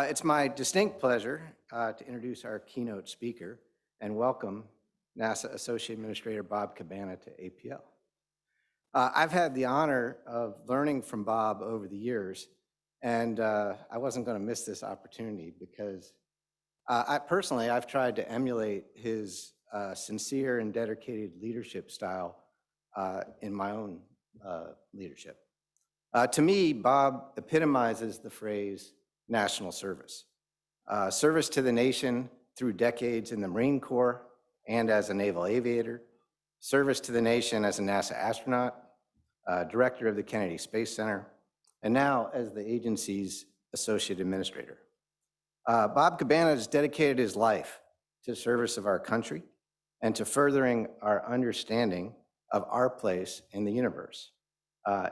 It's my distinct pleasure to introduce our keynote speaker and welcome NASA Associate Administrator Bob Cabana to APL. I've had the honor of learning from Bob over the years, and I wasn't going to miss this opportunity because I've tried to emulate his sincere and dedicated leadership style in my own leadership. To me, Bob epitomizes the phrase national service. Service to the nation through decades in the Marine Corps and as a naval aviator, service to the nation as a NASA astronaut, director of the Kennedy Space Center, and now as the agency's associate administrator. Bob Cabana has dedicated his life to service of our country and to furthering our understanding of our place in the universe.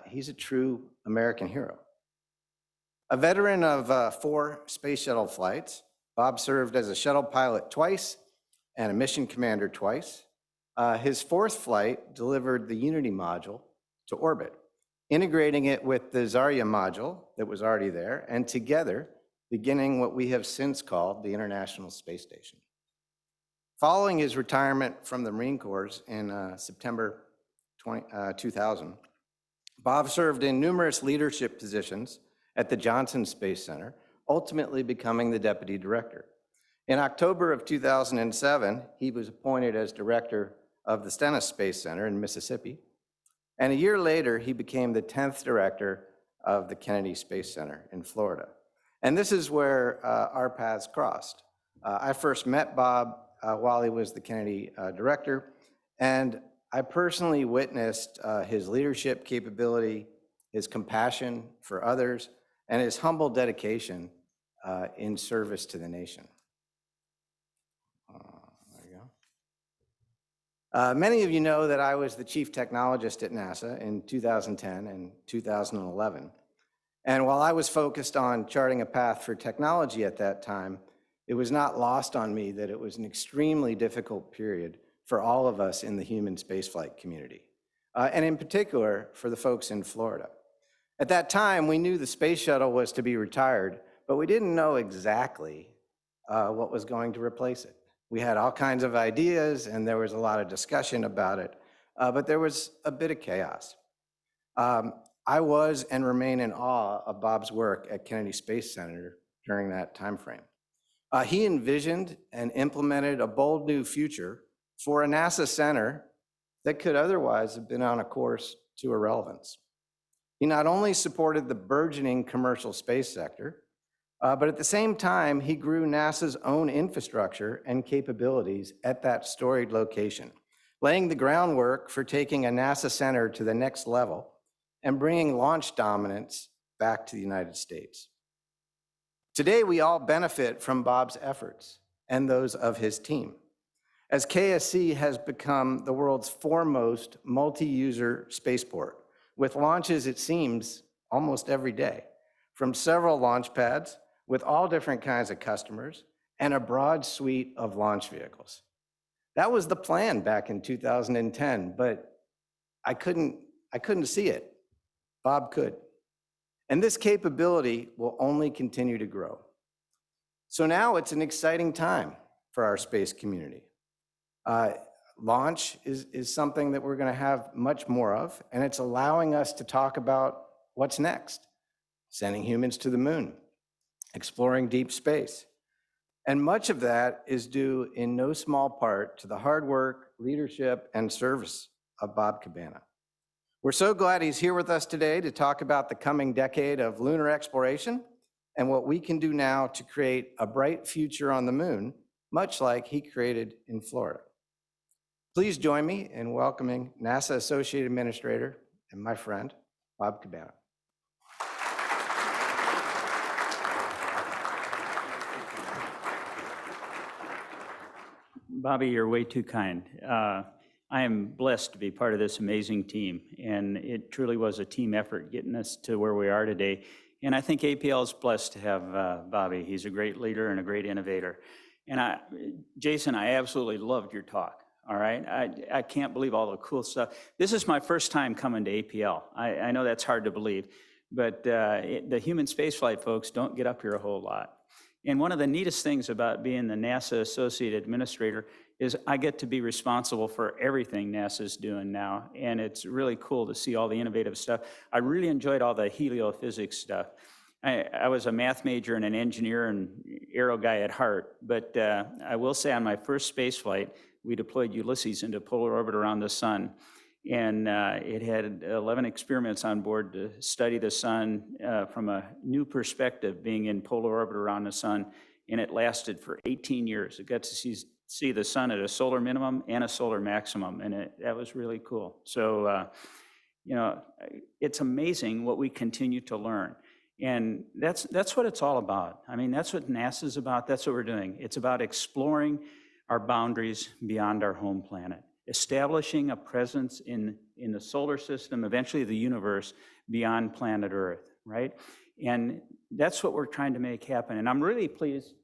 He's a true American hero. A veteran of 4 space shuttle flights, Bob served as a shuttle pilot twice and a mission commander twice. His 4th flight delivered the Unity module to orbit, integrating it with the Zarya module that was already there, and together beginning what we have since called the International Space Station. Following his retirement from the Marine Corps in September 2000, Bob served in numerous leadership positions at the Johnson Space Center, ultimately becoming the deputy director. In October of 2007, he was appointed as director of the Stennis Space Center in Mississippi. And a year later, he became the 10th director of the Kennedy Space Center in Florida. And this is where our paths crossed. I first met Bob while he was the Kennedy director, and I personally witnessed his leadership capability, his compassion for others, and his humble dedication in service to the nation. There you go. Many of you know that I was the chief technologist at NASA in 2010 and 2011. And while I was focused on charting a path for technology at that time, it was not lost on me that it was an extremely difficult period for all of us in the human spaceflight community, and in particular for the folks in Florida. At that time, we knew the space shuttle was to be retired, but we didn't know exactly what was going to replace it. We had all kinds of ideas, and there was a lot of discussion about it, but there was a bit of chaos. I was and remain in awe of Bob's work at Kennedy Space Center during that time frame. He envisioned and implemented a bold new future for a NASA center that could otherwise have been on a course to irrelevance. He not only supported the burgeoning commercial space sector, but at the same time, he grew NASA's own infrastructure and capabilities at that storied location, laying the groundwork for taking a NASA center to the next level and bringing launch dominance back to the United States. Today, we all benefit from Bob's efforts and those of his team, as KSC has become the world's foremost multi-user spaceport, with launches, it seems, almost every day, from several launch pads with all different kinds of customers and a broad suite of launch vehicles. That was the plan back in 2010, but I couldn't see it. Bob could. And this capability will only continue to grow. So now it's an exciting time for our space community. Launch is something that we're going to have much more of, and it's allowing us to talk about what's next. Sending humans to the moon, exploring deep space. And much of that is due in no small part to the hard work, leadership, and service of Bob Cabana. We're so glad he's here with us today to talk about the coming decade of lunar exploration and what we can do now to create a bright future on the moon, much like he created in Florida. Please join me in welcoming NASA Associate Administrator and my friend, Bob Cabana. Bobby, you're way too kind. I am blessed to be part of this amazing team, and it truly was a team effort getting us to where we are today. And I think APL is blessed to have Bobby. He's a great leader and a great innovator. And Jason, I absolutely loved your talk. All right, I can't believe all the cool stuff. This is my first time coming to APL. I know that's hard to believe, but the human spaceflight folks don't get up here a whole lot. And one of the neatest things about being the NASA Associate Administrator is I get to be responsible for everything NASA's doing now. And it's really cool to see all the innovative stuff. I really enjoyed all the heliophysics stuff. I was a math major and an engineer and aero guy at heart, but I will say on my first space flight, we deployed Ulysses into polar orbit around the sun. And it had 11 experiments on board to study the sun from a new perspective, being in polar orbit around the sun, and it lasted for 18 years. It got to see the sun at a solar minimum and a solar maximum, and that was really cool. So, you know, it's amazing what we continue to learn. And that's what it's all about. I mean, that's what NASA's about. That's what we're doing. It's about exploring our boundaries beyond our home planet, establishing a presence in the solar system, eventually the universe, beyond planet Earth, right? And that's what we're trying to make happen. And I'm really pleased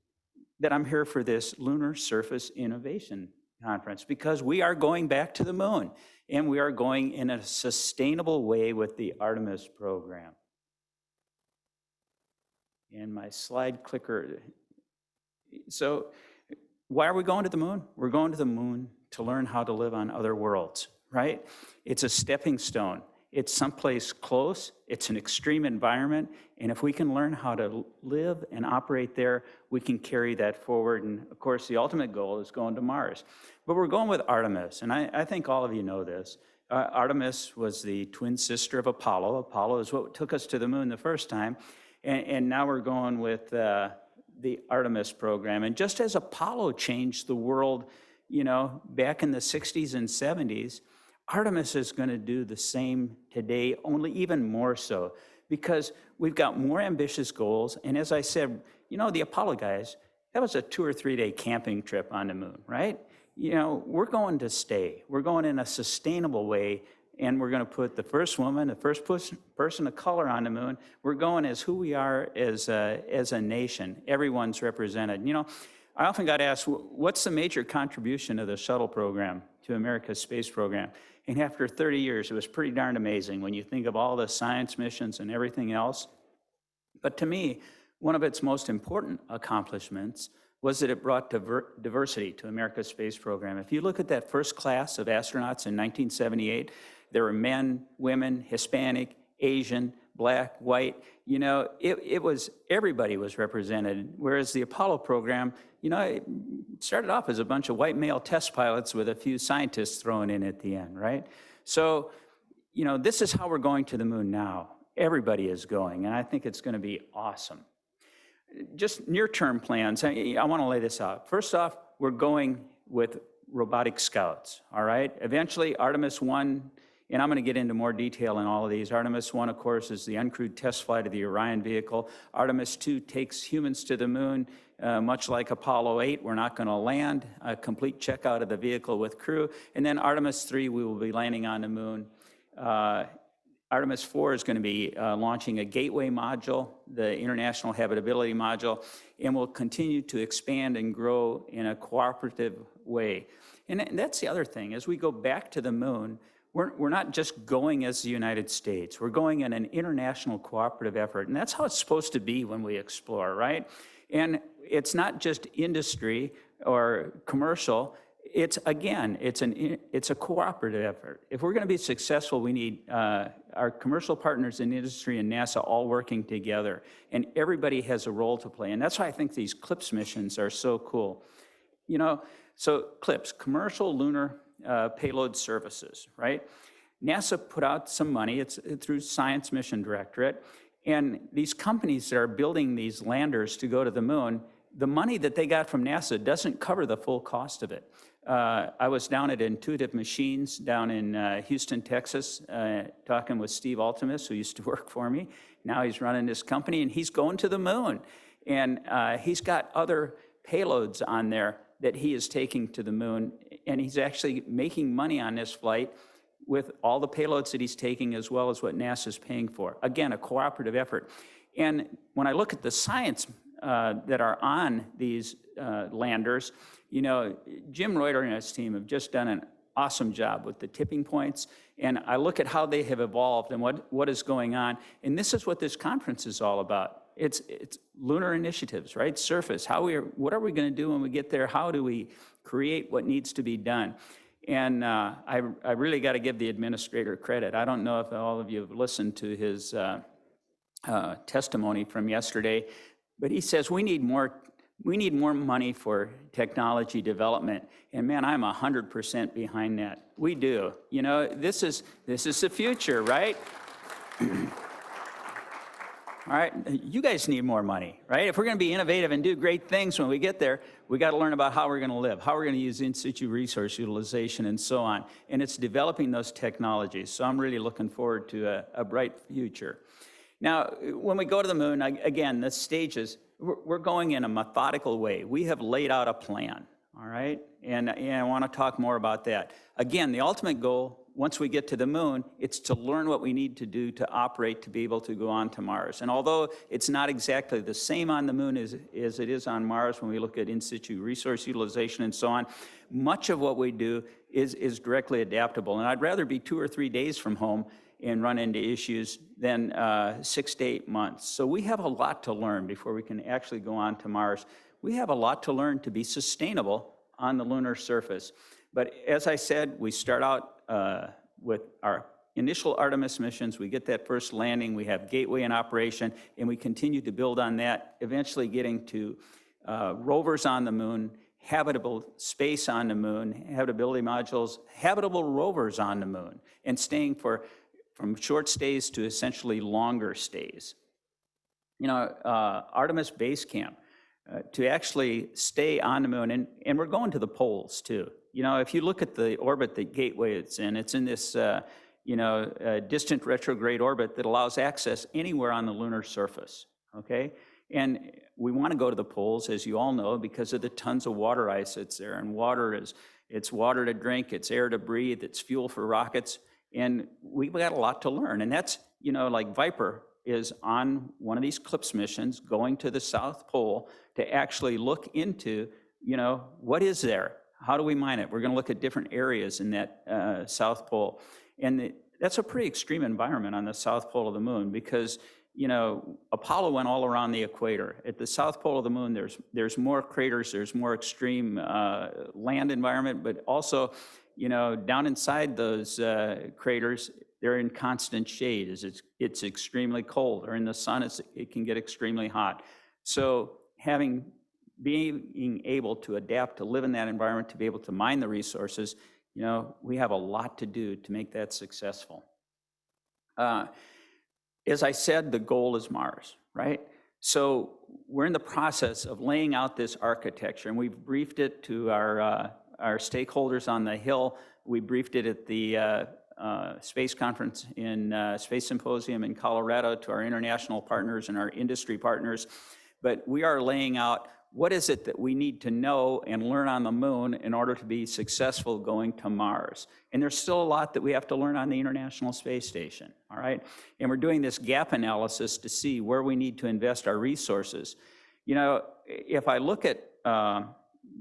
that I'm here for this Lunar Surface Innovation Conference, because we are going back to the moon, and we are going in a sustainable way with the Artemis program. And my slide clicker. So why are we going to the moon? We're going to the moon to learn how to live on other worlds, right? It's a stepping stone. It's someplace close. It's an extreme environment. And if we can learn how to live and operate there, we can carry that forward. And of course, the ultimate goal is going to Mars. But we're going with Artemis. And I think all of you know this. Artemis was the twin sister of Apollo. Apollo is what took us to the moon the first time. And now we're going with the Artemis program. And just as Apollo changed the world, you know, back in the 60s and 70s, Artemis is going to do the same today, only even more so, because we've got more ambitious goals. And as I said, you know, the Apollo guys, that was a 2 or 3 day camping trip on the moon, right? You know, we're going to stay. We're going in a sustainable way. And we're going to put the first woman, the first person of color on the moon. We're going as who we are as a nation. Everyone's represented. You know, I often got asked, what's the major contribution of the shuttle program to America's space program? And after 30 years, it was pretty darn amazing when you think of all the science missions and everything else. But to me, one of its most important accomplishments was that it brought diversity to America's space program. If you look at that first class of astronauts in 1978, there were men, women, Hispanic, Asian, black, white. You know, it was, everybody was represented. Whereas the Apollo program, you know, it started off as a bunch of white male test pilots with a few scientists thrown in at the end, right? So, you know, this is how we're going to the moon now. Everybody is going, and I think it's going to be awesome. Just near-term plans, I want to lay this out. First off, we're going with robotic scouts, all right? Eventually, Artemis 1, and I'm going to get into more detail in all of these. Artemis 1, of course, is the uncrewed test flight of the Orion vehicle. Artemis 2 takes humans to the moon. Much like Apollo 8, we're not going to land, a complete checkout of the vehicle with crew. And then Artemis 3, we will be landing on the moon. Artemis 4 is going to be launching a gateway module, the International Habitability Module, and will continue to expand and grow in a cooperative way. And that's the other thing. As we go back to the moon, we're not just going as the United States. We're going in an international cooperative effort. And that's how it's supposed to be when we explore, right? And it's not just industry or commercial. It's, again, it's a cooperative effort. If we're going to be successful, we need our commercial partners in industry and NASA all working together. And everybody has a role to play. And that's why I think these CLIPS missions are so cool. You know, so CLIPS, Commercial Lunar Payload Services, right? NASA put out some money. It's through Science Mission Directorate. And these companies that are building these landers to go to the moon, the money that they got from NASA doesn't cover the full cost of it. I was down at Intuitive Machines down in Houston, Texas, talking with Steve Altemus, who used to work for me. Now he's running this company, and he's going to the moon. And he's got other payloads on there that he is taking to the moon, and he's actually making money on this flight with all the payloads that he's taking as well as what NASA's paying for. Again, a cooperative effort. And when I look at the science that are on these landers, you know, Jim Reuter and his team have just done an awesome job with the tipping points. And I look at how they have evolved and what is going on. And this is what this conference is all about. it's lunar initiatives, right? Surface, what are we going to do when we get there? How do we create what needs to be done? And I really got to give the administrator credit. I don't know if all of you have listened to his testimony from yesterday, but he says we need more money for technology development. And man, I'm 100% behind that. We do. You know, this is the future, right? All right, you guys need more money, right? If we're going to be innovative and do great things when we get there, we got to learn about how we're going to live, how we're going to use in situ resource utilization, and so on. And it's developing those technologies. So I'm really looking forward to a bright future. Now, when we go to the moon, again, the stages, we're going in a methodical way. We have laid out a plan, all right? And I want to talk more about that. Again, the ultimate goal, once we get to the moon, it's to learn what we need to do to operate to be able to go on to Mars. And although it's not exactly the same on the moon as it is on Mars when we look at in situ resource utilization and so on, much of what we do is directly adaptable. And I'd rather be 2 or 3 days from home and run into issues than 6 to 8 months. So we have a lot to learn before we can actually go on to Mars. We have a lot to learn to be sustainable on the lunar surface. But as I said, we start out with our initial Artemis missions. We get that first landing, we have Gateway in operation, and we continue to build on that, eventually getting to rovers on the moon, habitable space on the moon, habitability modules, habitable rovers on the moon, and staying from short stays to essentially longer stays. You know, Artemis Base Camp, to actually stay on the moon, and we're going to the poles too. You know, if you look at the orbit that Gateway it's in this, distant retrograde orbit that allows access anywhere on the lunar surface, okay? And we want to go to the poles, as you all know, because of the tons of water ice that's there. And it's water to drink, it's air to breathe, it's fuel for rockets. And we've got a lot to learn. And that's, you know, like Viper is on one of these CLIPS missions going to the South Pole to actually look into, you know, what is there? How do we mine it? We're going to look at different areas in that South Pole. And that's a pretty extreme environment on the South Pole of the moon because, you know, Apollo went all around the equator. At the South Pole of the moon, there's more craters, there's more extreme land environment, but also, you know, down inside those craters, they're in constant shade as it's extremely cold, or in the sun, it can get extremely hot. So being able to adapt to live in that environment, to be able to mine the resources, you know, we have a lot to do to make that successful. As I said, the goal is Mars, right? So we're in the process of laying out this architecture, and we've briefed it to our stakeholders on the Hill. We briefed it at the Space Conference Space Symposium in Colorado to our international partners and our industry partners. But we are laying out what is it that we need to know and learn on the moon in order to be successful going to Mars. And there's still a lot that we have to learn on the International Space Station, all right? And we're doing this gap analysis to see where we need to invest our resources. You know, if I look at the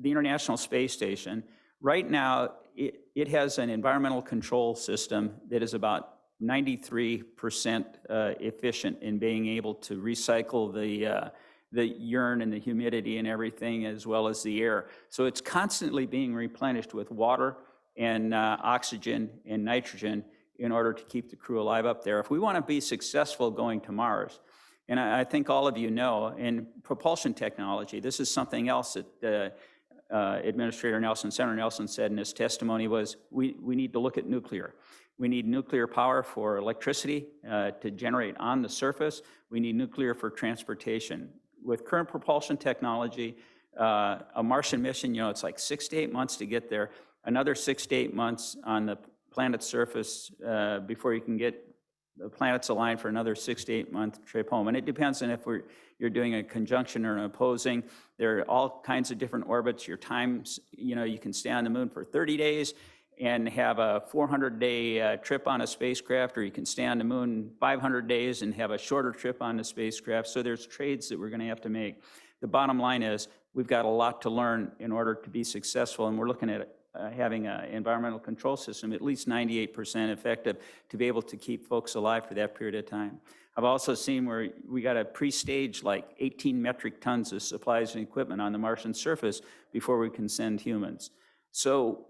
International Space Station, right now it has an environmental control system that is about 93% efficient in being able to recycle the urine and the humidity and everything, as well as the air. So it's constantly being replenished with water and oxygen and nitrogen in order to keep the crew alive up there. If we want to be successful going to Mars, and I think all of you know, in propulsion technology, this is something else that Administrator Nelson, Senator Nelson said in his testimony was, we need to look at nuclear. We need nuclear power for electricity to generate on the surface. We need nuclear for transportation. With current propulsion technology, a Martian mission, you know, it's like 6 to 8 months to get there, another 6 to 8 months on the planet's surface before you can get the planets aligned for another 6 to 8 month trip home. And it depends on if you're doing a conjunction or an opposing. There are all kinds of different orbits. Your times, you know, you can stay on the moon for 30 days and have a 400-day trip on a spacecraft, or you can stay on the moon 500 days and have a shorter trip on the spacecraft. So there's trades that we're going to have to make. The bottom line is we've got a lot to learn in order to be successful, and we're looking at having an environmental control system at least 98% effective to be able to keep folks alive for that period of time. I've also seen where we got to pre-stage like 18 metric tons of supplies and equipment on the Martian surface before we can send humans. So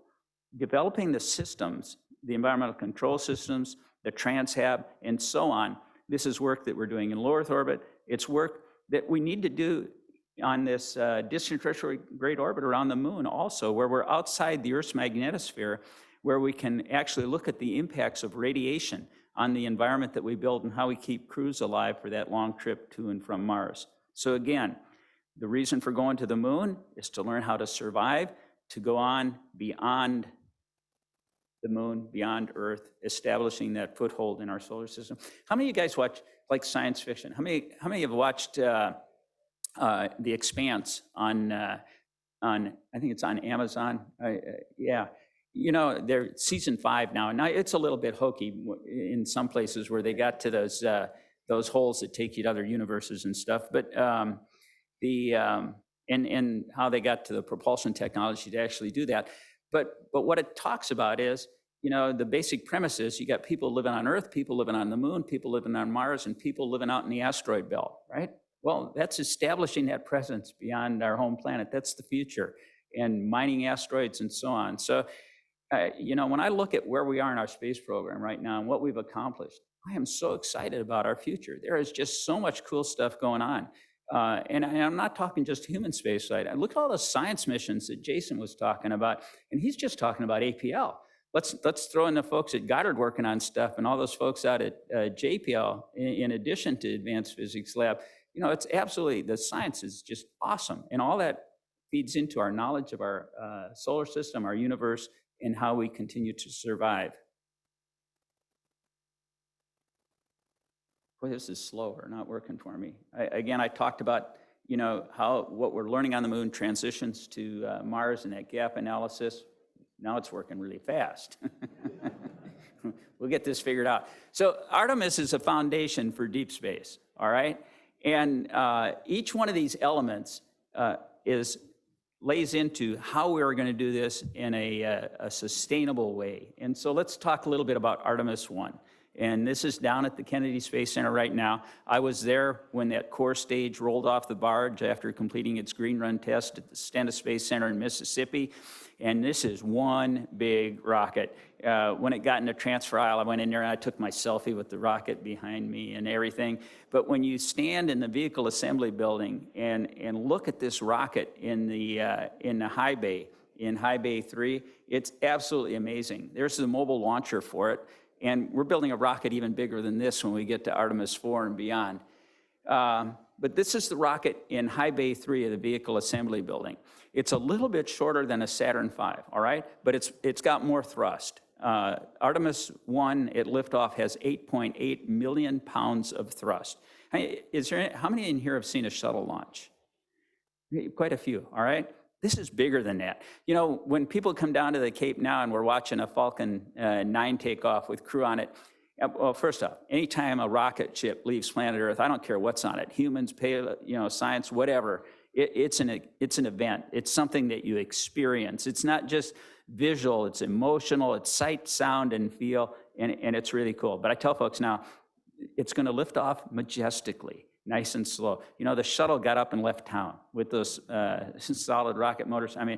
developing the systems, the environmental control systems, the Transhab, and so on, this is work that we're doing in low Earth orbit. It's work that we need to do on this distant retrograde orbit around the moon also, where we're outside the Earth's magnetosphere, where we can actually look at the impacts of radiation on the environment that we build and how we keep crews alive for that long trip to and from Mars. So again, the reason for going to the moon is to learn how to survive, to go on beyond the moon, beyond Earth, establishing that foothold in our solar system. How many of you guys watch like science fiction? How many have watched The Expanse on I think it's on Amazon? Yeah. You know, they're season 5 now, and now it's a little bit hokey in some places where they got to those holes that take you to other universes and stuff. But and how they got to the propulsion technology to actually do that. But what it talks about is, you know, the basic premise is you got people living on Earth, people living on the moon, people living on Mars, and people living out in the asteroid belt, right? Well, that's establishing that presence beyond our home planet. That's the future, and mining asteroids and so on. So, you know, when I look at where we are in our space program right now and what we've accomplished, I am so excited about our future. There is just so much cool stuff going on. And I'm not talking just human space flight. Look at all the science missions that Jason was talking about, and he's just talking about APL. Let's throw in the folks at Goddard working on stuff and all those folks out at JPL in addition to Advanced Physics Lab. You know, it's absolutely, the science is just awesome. And all that feeds into our knowledge of our solar system, our universe, and how we continue to survive. Boy, this is slower, not working for me. Again, I talked about, you know, how what we're learning on the moon transitions to Mars and that gap analysis. Now it's working really fast. We'll get this figured out. So Artemis is a foundation for deep space, all right? And each one of these elements lays into how we're going to do this in a sustainable way. And so let's talk a little bit about Artemis 1. And this is down at the Kennedy Space Center right now. I was there when that core stage rolled off the barge after completing its green run test at the Stennis Space Center in Mississippi. And this is one big rocket. When it got into transfer aisle, I went in there and I took my selfie with the rocket behind me and everything. But when you stand in the vehicle assembly building and look at this rocket in the high bay, in High Bay 3, it's absolutely amazing. There's the mobile launcher for it. And we're building a rocket even bigger than this when we get to Artemis 4 and beyond. But this is the rocket in High Bay 3 of the vehicle assembly building. It's a little bit shorter than a Saturn V, all right? But it's got more thrust. Artemis 1 at liftoff has 8.8 million pounds of thrust. How many in here have seen a shuttle launch? Quite a few, all right? This is bigger than that. You know, when people come down to the Cape now and we're watching a Falcon 9 take off with crew on it, well, first off, anytime a rocket ship leaves planet Earth, I don't care what's on it, humans, payload, you know, science, whatever, it's an event. It's something that you experience. It's not just visual, it's emotional, it's sight, sound, and feel, and it's really cool. But I tell folks now, it's going to lift off majestically. Nice and slow. You know, the shuttle got up and left town with those solid rocket motors. I mean,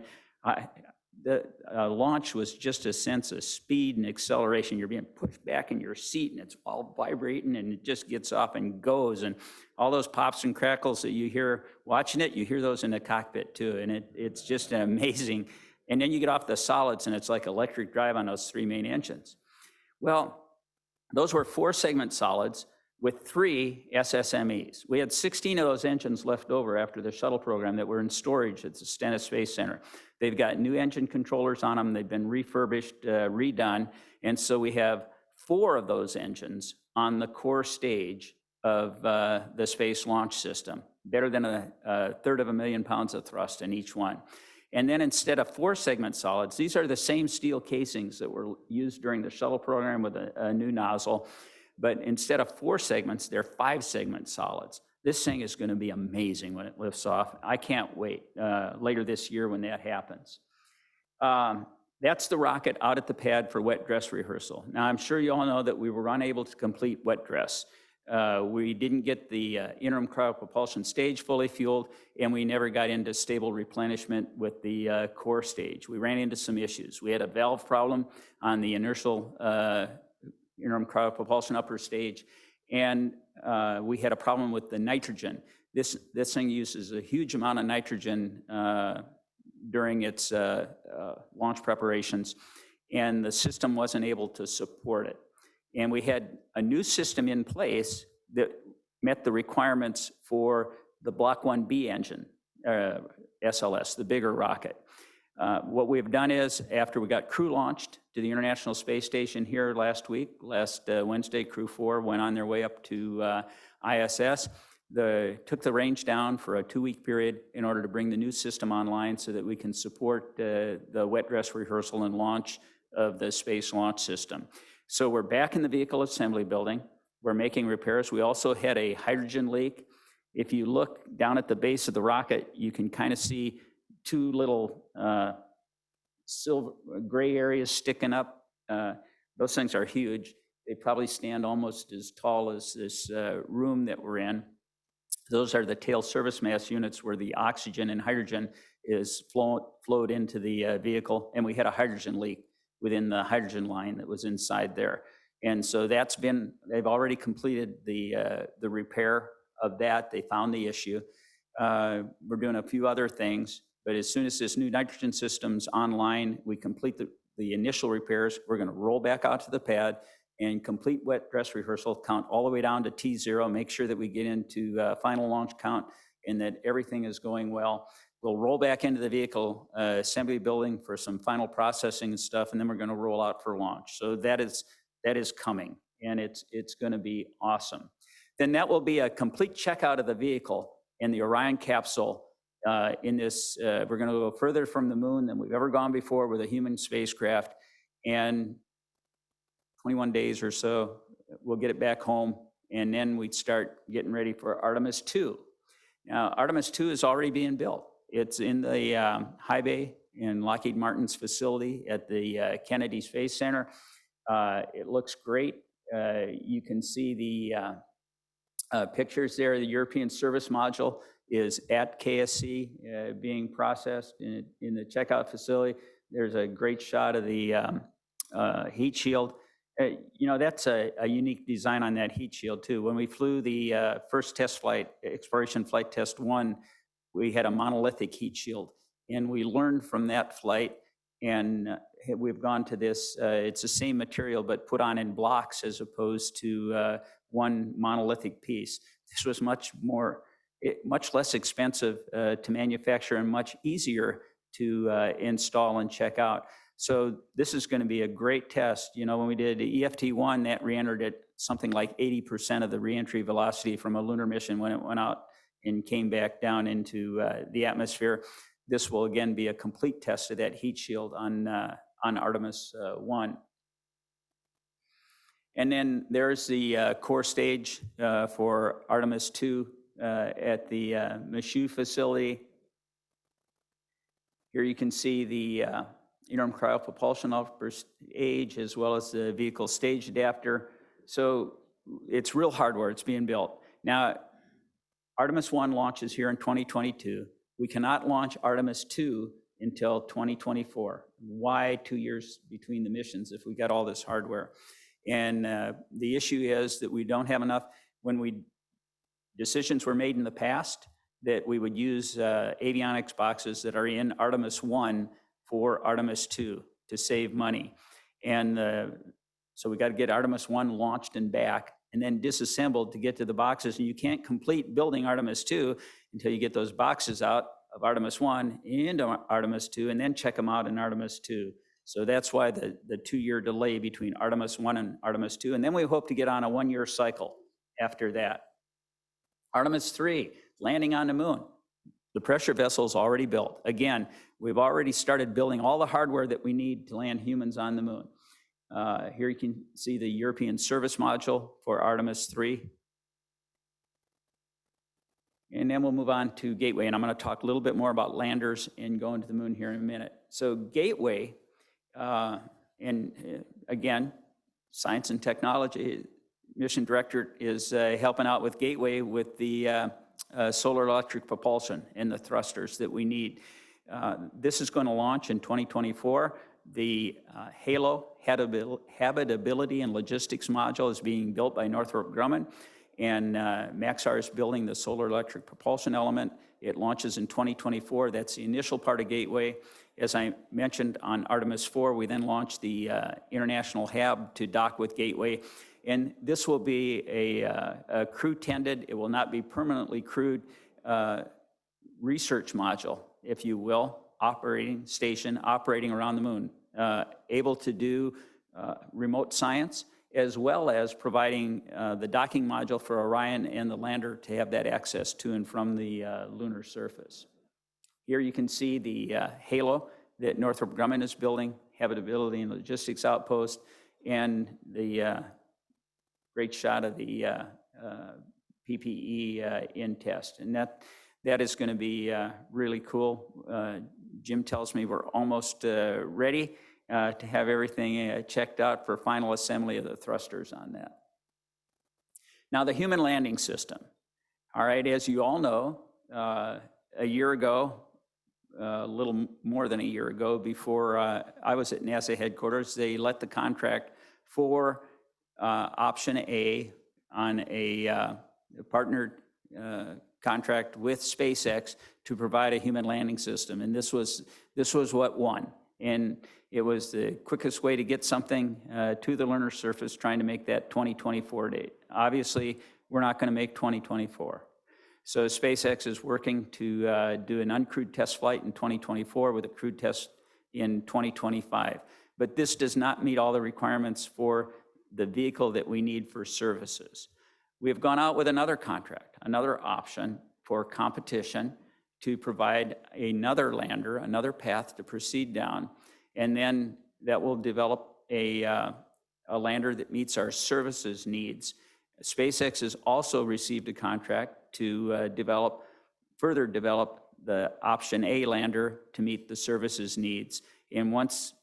the launch was just a sense of speed and acceleration. You're being pushed back in your seat and it's all vibrating and it just gets off and goes. And all those pops and crackles that you hear watching it, you hear those in the cockpit too. And it's just amazing. And then you get off the solids and it's like electric drive on those 3 main engines. Well, those were 4-segment solids with 3 SSMEs. We had 16 of those engines left over after the shuttle program that were in storage at the Stennis Space Center. They've got new engine controllers on them. They've been refurbished, redone. And so we have 4 of those engines on the core stage of the Space Launch System, better than a third of a million pounds of thrust in each one. And then instead of 4-segment solids, these are the same steel casings that were used during the shuttle program with a new nozzle. But instead of 4 segments, they're 5-segment solids. This thing is going to be amazing when it lifts off. I can't wait later this year when that happens. That's the rocket out at the pad for wet dress rehearsal. Now, I'm sure you all know that we were unable to complete wet dress. We didn't get the interim cryopropulsion stage fully fueled, and we never got into stable replenishment with the core stage. We ran into some issues. We had a valve problem on the inertial interim cryopropulsion upper stage, and we had a problem with the nitrogen. This thing uses a huge amount of nitrogen during its launch preparations, and the system wasn't able to support it. And we had a new system in place that met the requirements for the Block 1B engine, SLS, the bigger rocket. What we've done is, after we got crew launched to the International Space Station here last Wednesday, Crew 4 went on their way up to ISS. Took the range down for a 2-week period in order to bring the new system online so that we can support the wet dress rehearsal and launch of the Space Launch System. So we're back in the vehicle assembly building. We're making repairs. We also had a hydrogen leak. If you look down at the base of the rocket, you can kind of see 2 little silver gray areas sticking up. Those things are huge. They probably stand almost as tall as this room that we're in. Those are the tail service mass units where the oxygen and hydrogen is flowed into the vehicle, and we had a hydrogen leak within the hydrogen line that was inside there. And so they've already completed the repair of that. They found the issue. We're doing a few other things, but as soon as this new nitrogen system's online, we complete the initial repairs, we're gonna roll back out to the pad and complete wet dress rehearsal, count all the way down to T0, make sure that we get into final launch count and that everything is going well. We'll roll back into the vehicle assembly building for some final processing and stuff, and then we're gonna roll out for launch. So that is coming, and it's gonna be awesome. Then that will be a complete checkout of the vehicle and the Orion capsule in this. We're gonna go further from the moon than we've ever gone before with a human spacecraft, and 21 days or so, we'll get it back home, and then we'd start getting ready for Artemis 2. Now, Artemis 2 is already being built. It's in the high bay in Lockheed Martin's facility at the Kennedy Space Center. It looks great. You can see the pictures there. The European Service Module is at KSC being processed in the checkout facility. There's a great shot of the heat shield. That's a unique design on that heat shield too. When we flew the first test flight, Exploration Flight Test 1, we had a monolithic heat shield, and we learned from that flight, and we've gone to this, it's the same material but put on in blocks as opposed to one monolithic piece. This was much less expensive to manufacture and much easier to install and check out. So this is going to be a great test. When we did EFT-1, that re-entered at something like 80% of the re-entry velocity from a lunar mission when it went out and came back down into the atmosphere. This will again be a complete test of that heat shield on Artemis 1. And then there's the core stage for Artemis 2 at the Michoud facility. Here you can see the interim cryopropulsion upper stage as well as the vehicle stage adapter. So it's real hardware, it's being built. Now, Artemis 1 launches here in 2022. We cannot launch Artemis 2 until 2024. Why 2 years between the missions if we got all this hardware? And the issue is that we don't have enough. Decisions were made in the past that we would use avionics boxes that are in Artemis 1 for Artemis 2 to save money. And so we got to get Artemis 1 launched and back and then disassembled to get to the boxes. And you can't complete building Artemis 2 until you get those boxes out of Artemis 1 into Artemis 2 and then check them out in Artemis 2. So that's why the 2-year delay between Artemis 1 and Artemis 2. And then we hope to get on a 1-year cycle after that. Artemis 3, landing on the moon. The pressure vessel's already built. Again, we've already started building all the hardware that we need to land humans on the moon. Here you can see the European Service Module for Artemis 3. And then we'll move on to Gateway, and I'm going to talk a little bit more about landers and going to the moon here in a minute. So Gateway Again, science and technology, mission director is helping out with Gateway with the solar electric propulsion and the thrusters that we need. This is going to launch in 2024. The HALO, Habitability and Logistics Module, is being built by Northrop Grumman, and Maxar is building the solar electric propulsion element. It launches in 2024. That's the initial part of Gateway. As I mentioned, on Artemis 4, we then launched the International Hab to dock with Gateway. And this will be a crew-tended, it will not be permanently crewed, research module, if you will, operating station, operating around the moon, able to do remote science, as well as providing the docking module for Orion and the lander to have that access to and from the lunar surface. Here you can see the HALO that Northrop Grumman is building, Habitability and Logistics Outpost, and the great shot of the PPE in test. And that is going to be really cool. Jim tells me we're almost ready to have everything checked out for final assembly of the thrusters on that. Now, the human landing system. All right, as you all know, a year ago, a little more than a year ago, before I was at NASA headquarters, they let the contract for option A on a partnered contract with SpaceX to provide a human landing system. And this was what won. And it was the quickest way to get something to the lunar surface, trying to make that 2024 date. Obviously, we're not going to make 2024. So SpaceX is working to do an uncrewed test flight in 2024 with a crewed test in 2025. But this does not meet all the requirements for the vehicle that we need for services. We have gone out with another contract, another option for competition to provide another lander, another path to proceed down, and then that will develop a lander that meets our services needs. SpaceX has also received a contract to further develop the option A lander to meet the services needs. And once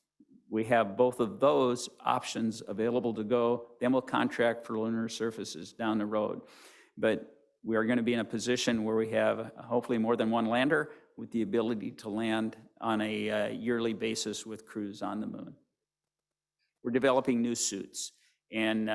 we have both of those options available to go, then we'll contract for lunar surfaces down the road. But we are going to be in a position where we have hopefully more than one lander with the ability to land on a yearly basis with crews on the moon. We're developing new suits, and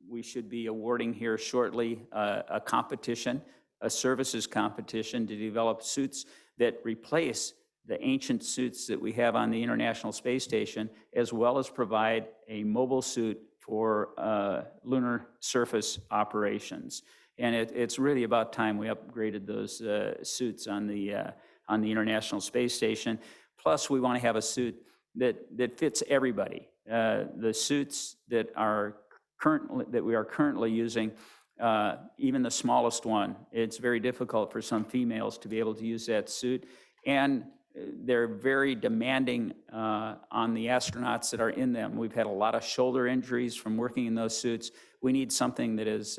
we should be awarding here shortly a competition, a services competition to develop suits that replace the ancient suits that we have on the International Space Station, as well as provide a mobile suit for lunar surface operations. And it's really about time we upgraded those suits on the International Space Station. Plus, we want to have a suit that fits everybody. The suits that we are currently using, even the smallest one, it's very difficult for some females to be able to use that suit, and they're very demanding on the astronauts that are in them. We've had a lot of shoulder injuries from working in those suits. We need something that is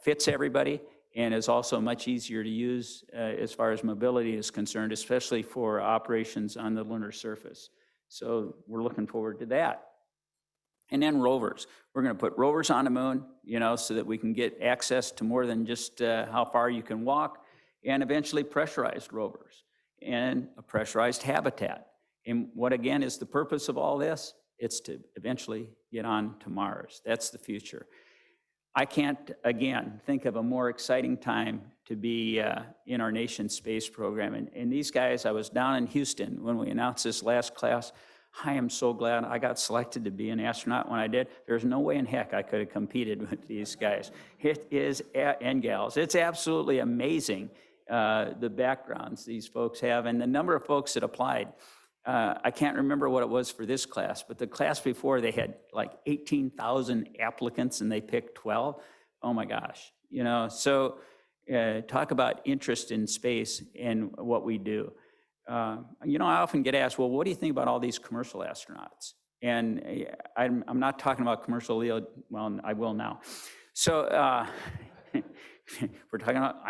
fits everybody and is also much easier to use as far as mobility is concerned, especially for operations on the lunar surface. So we're looking forward to that. And then rovers. We're going to put rovers on the moon, so that we can get access to more than just how far you can walk, and eventually pressurized rovers and a pressurized habitat. And what, again, is the purpose of all this? It's to eventually get on to Mars. That's the future. I can't, again, think of a more exciting time to be in our nation's space program. And these guys, I was down in Houston when we announced this last class. I am so glad I got selected to be an astronaut when I did. There's no way in heck I could have competed with these guys. It is, and gals, it's absolutely amazing the backgrounds these folks have and the number of folks that applied. I can't remember what it was for this class, but the class before, they had like 18,000 applicants and they picked 12. Oh my gosh, so talk about interest in space and what we do. I often get asked, well, what do you think about all these commercial astronauts? And I'm not talking about commercial LEO, well, I will now. So I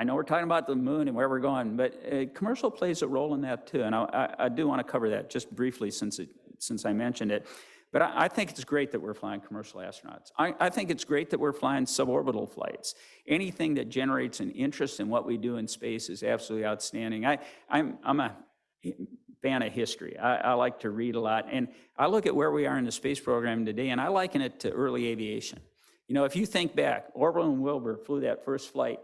know we're talking about the moon and where we're going, but commercial plays a role in that too. And I do want to cover that just briefly since it's since I mentioned it. But I think it's great that we're flying commercial astronauts. I think it's great that we're flying suborbital flights. Anything that generates an interest in what we do in space is absolutely outstanding. I'm a fan of history. I like to read a lot. And I look at where we are in the space program today, and I liken it to early aviation. You know, if you think back, Orville and Wilbur flew that first flight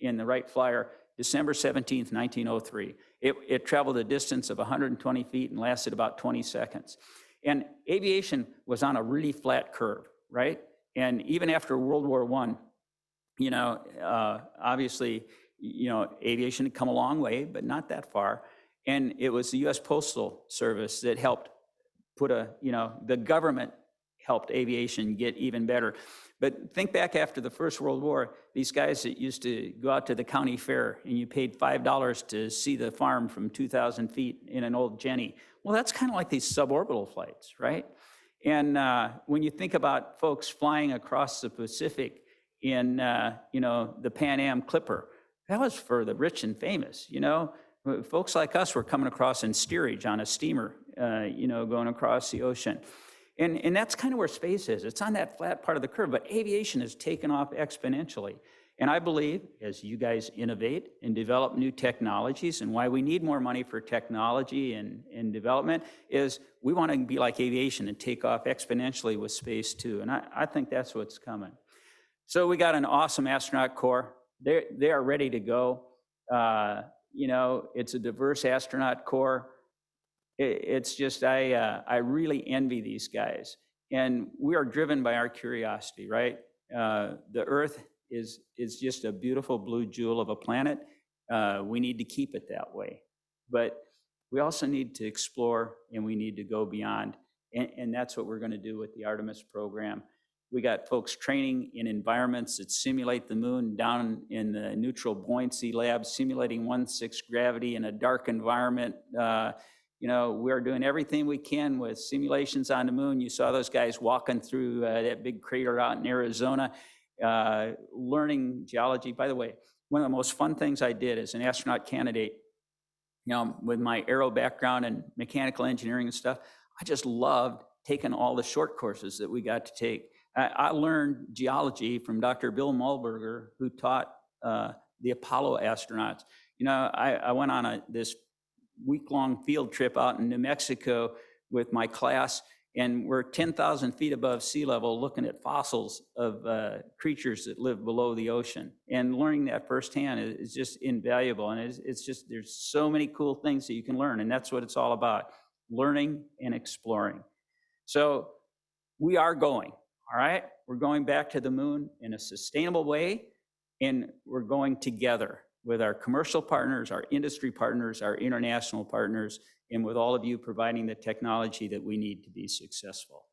in the Wright Flyer December 17th, 1903. It traveled a distance of 120 feet and lasted about 20 seconds. And aviation was on a really flat curve, right? And even after World War I, you know, obviously, you know, aviation had come a long way, but not that far. And it was the U.S. Postal Service that helped put the government helped aviation get even better. But think back after the First World War, these guys that used to go out to the county fair and you paid $5 to see the farm from 2,000 feet in an old Jenny. Well, that's kind of like these suborbital flights, right? And when you think about folks flying across the Pacific in, the Pan Am Clipper, that was for the rich and famous, you know? Folks like us were coming across in steerage on a steamer, going across the ocean. And that's kind of where space is. It's on that flat part of the curve, but aviation has taken off exponentially. And I believe as you guys innovate and develop new technologies, and why we need more money for technology and development is we want to be like aviation and take off exponentially with space too. And I think that's what's coming. So we got an awesome astronaut corps. They are ready to go. It's a diverse astronaut corps. It's just, I really envy these guys. And we are driven by our curiosity, right? The Earth is just a beautiful blue jewel of a planet. We need to keep it that way. But we also need to explore, and we need to go beyond. And that's what we're going to do with the Artemis program. We got folks training in environments that simulate the moon down in the neutral buoyancy lab, simulating 1/6 gravity in a dark environment. We're doing everything we can with simulations on the moon. You saw those guys walking through that big crater out in Arizona, learning geology. By the way, one of the most fun things I did as an astronaut candidate, with my aero background and mechanical engineering and stuff, I just loved taking all the short courses that we got to take. I learned geology from Dr. Bill Muhlberger, who taught the Apollo astronauts. I went on this week-long field trip out in New Mexico with my class, and we're 10,000 feet above sea level looking at fossils of creatures that live below the ocean. And learning that firsthand is just invaluable. And it's just, there's so many cool things that you can learn, and that's what it's all about, learning and exploring. So we are going, all right? We're going back to the moon in a sustainable way, and we're going together with our commercial partners, our industry partners, our international partners, and with all of you providing the technology that we need to be successful.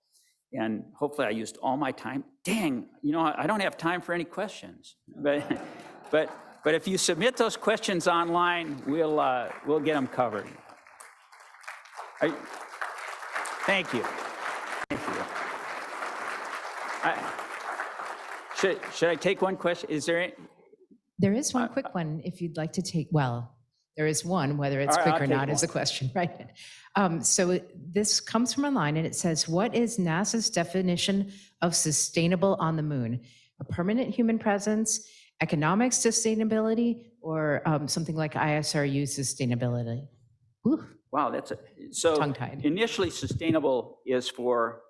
And hopefully I used all my time. Dang, I don't have time for any questions. But if you submit those questions online, we'll get them covered. Thank you. Thank you. Should I take one question? Is there any? There is one quick one if you'd like to take, there is one, whether it's All right, quick or I'll not take is the one. question, right? So this comes from online and it says, what is NASA's definition of sustainable on the moon? A permanent human presence, economic sustainability, or something like ISRU sustainability? Whew, Wow, so tongue-tied. initially sustainable is for,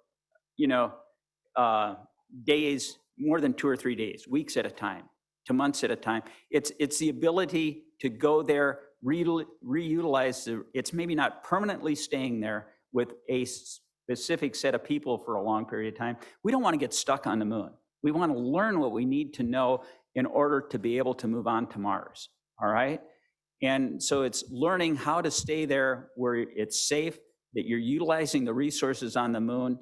days, more than 2 or 3 days, weeks at a time, to months at a time. It's the ability to go there, reutilize it's maybe not permanently staying there with a specific set of people for a long period of time. We don't want to get stuck on the moon. We want to learn what we need to know in order to be able to move on to Mars, all right? And so it's learning how to stay there where it's safe, that you're utilizing the resources on the moon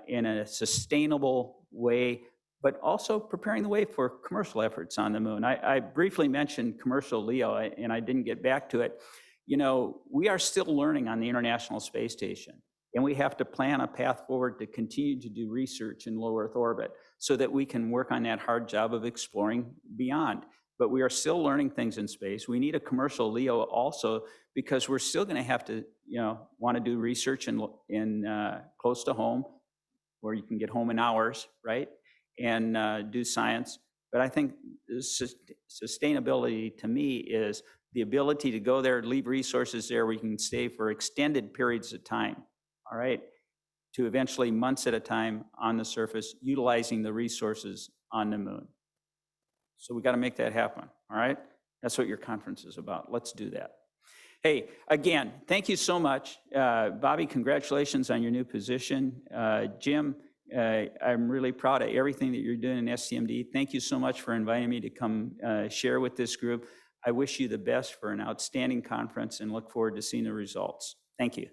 in a sustainable way, but also preparing the way for commercial efforts on the moon. I briefly mentioned commercial LEO, and I didn't get back to it. We are still learning on the International Space Station, and we have to plan a path forward to continue to do research in low Earth orbit so that we can work on that hard job of exploring beyond. But we are still learning things in space. We need a commercial LEO also because we're still going to have to, want to do research in close to home, where you can get home in hours, right? And do science. But I think sustainability to me is the ability to go there, leave resources there where you can stay for extended periods of time, all right? To eventually months at a time on the surface, utilizing the resources on the moon. So we got to make that happen, all right? That's what your conference is about. Let's do that. Hey, again, thank you so much. Bobby, congratulations on your new position. Jim, I'm really proud of everything that you're doing in SCMD. Thank you so much for inviting me to come share with this group. I wish you the best for an outstanding conference and look forward to seeing the results. Thank you.